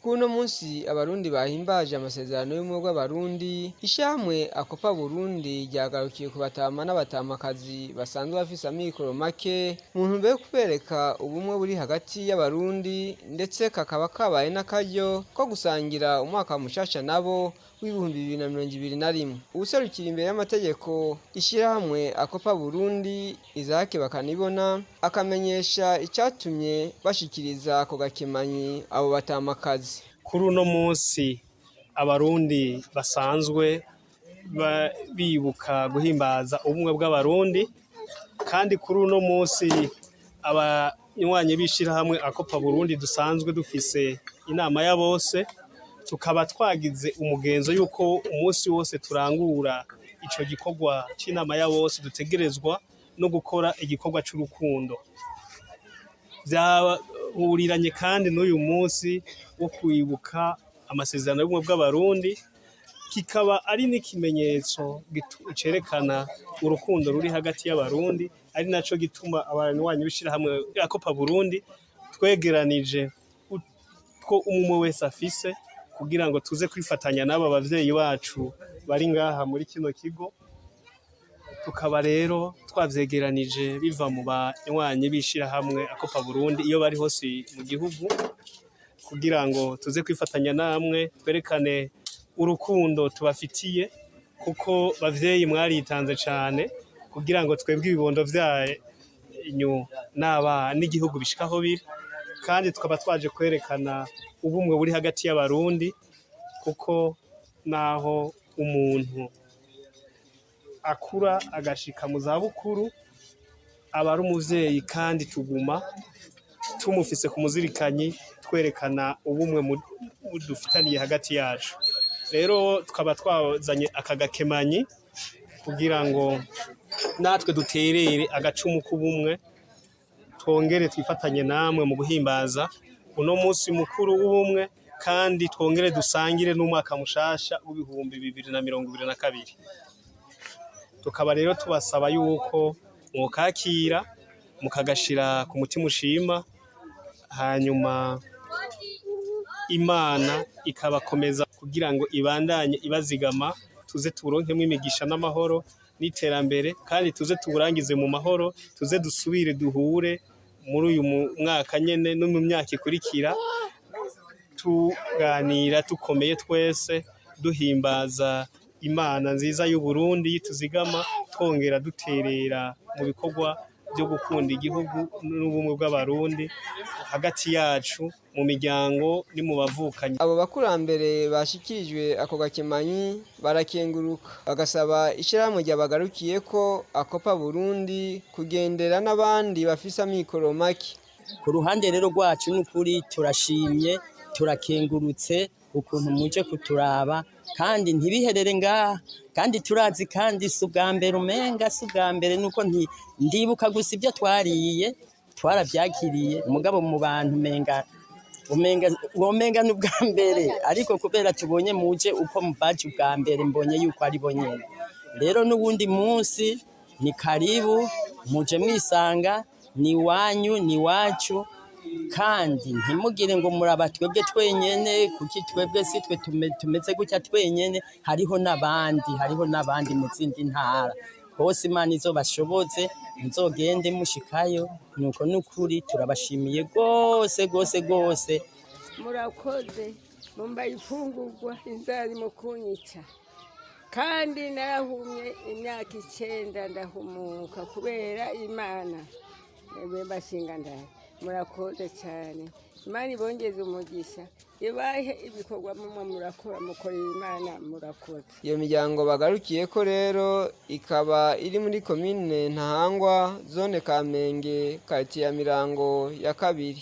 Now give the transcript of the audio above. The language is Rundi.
Kuno munsi abarundi bahimbaje amasezerano y'ubumwe bw'abarundi, Ishirahamwe ACOPA Burundi ryagarukiye ku batama n'abatamakazi basanzwe bafise amikoro make mu ntumbero yo kubereka ubumwe buri hagati y'abarundi, ndetse kakaba kabaye n'akaryo ko gusangira umwaka mushasha nabo w'ibihumbi 2021. Uwuserukira imbere y'amategeko Ishirahamwe ACOPA Burundi Izake Bakanibona akamenyesha icatumye bashikiriza ako gakemanyi abo batamakazi. Kuri uno munsi abarundi basanzwe bibuka guhimbaza ubumwe bw'abarundi, kandi kuri uno munsi abanywanyi b'ishirahamwe ACOPA Burundi dusanzwe dufise inama ya bose, tukaba twagize umugenzo yuko umunsi wose turangura ico gikorwa c'inama ya bose dutegerezwa no gukora igikorwa c'urukundo. Huriranye kandi n'uyu munsi wo kwibuka amasezerano y'ubumwe bw'abarundi, kikaba ari n'ikimenyetso cerekana urukundo ruri hagati y'abarundi, ari naco gituma abanywanyi b'ishirahamwe ACOPA Burundi twegeranije ko umwe wese afise kugira ngo tuze kwifatanya n'aba bavyeyi bacu bari ngaha muri kino kigo. Tukaba rero twavyegeranije biva mu banywanyi b'ishirahamwe ACOPA Burundi iyo bari hose mu gihugu, kugira ngo tuze kwifatanya namwe twerekane urukundo tubafitiye, kuko bavyeyi mwaritanze cane kugira ngo twebwe ibibondo vyanyu n'igihugu bishikaho biri, kandi tukaba twaje kwerekana ubumwe buri hagati y'abarundi, kuko naho umuntu akura agashika mu zabukuru aba ari umuvyeyi, kandi tuguma tumufise ku muzirikanyi twerekana ubumwe dufitaniye hagati yacu. Rero tukaba twazanye aka gakemanyi kugira ngo natwe duterere agacumu k'ubumwe, twongere twifatanye namwe mu guhimbaza uno munsi mukuru w'ubumwe, kandi twongere dusangire n'umwaka mushasha w'ibihumbi 2022. Tukaba rero tubasaba yuko mwokakira mukagashira ku mutima ushima, hanyuma Imana ikabakomeza kugira ngo ibandanye ibazigama, tuze turonkemwe imigisha n'amahoro n'iterambere, kandi tuze tuburangize mu mahoro, tuze dusubire duhure muri uyu mwaka nyene no mu myaka ikurikira, tuganira tukomeye twese duhimbaza Imana nziza y'u Burundi yituzigama, twongera duterera mu bikorwa byo gukunda igihugu n'ubumwe bw'abarundi hagati yacu mu miryango ni mu bavukanye. Abo bakurambere bashikirijwe ako gakemanyi barakenguruka, bagasaba ishirahamwe ryagarukiye ko ACOPA Burundi kugendera n'abandi bafise amikoro make. Ku ruhande rero rwacu n'ukuri turashimye, turakengurutse ukuntu muje kuturaba, kandi ntibiherere ngaha, kandi turazi kandi si ubwa mbere umenga si ubwa mbere, nuko ndibuka gusa ibyo twariye twaravyakiriye, mugabo mu bantu womenga n'ubwa mbere, ariko kubera tubonye muje uko mubaje ubwa mbere mbonye yuko ari bo nyene. Rero n'ubundi munsi ni karibu, muje mwisanga, ni wanyu ni wacu, kandi ntimugire ngo muraba twebwe twenyene, kuki twebwe si twe tumeze gutya twenyene, hariho n'abandi mu zindi ntara. Hose Imana izobashoboze, muzogende mushikayo, nuko n'ukuri turabashimiye gose gose gose. Murakoze, mumbaye ifungurwa inzara mu kunyica, kandi narahumye imyaka 9 ndahumuka kubera Imana. Ewe bashinga ndaye, murakoze cyane, Imana ibongeze umugisha, ibahe ibikorwa mumwe murakora mukorera Imana, murakoze. Iyo miryango bagarukiye ko rero ikaba iri muri komine Ntahangwa, zone Kamenge, quartier ya Mirango ya 2.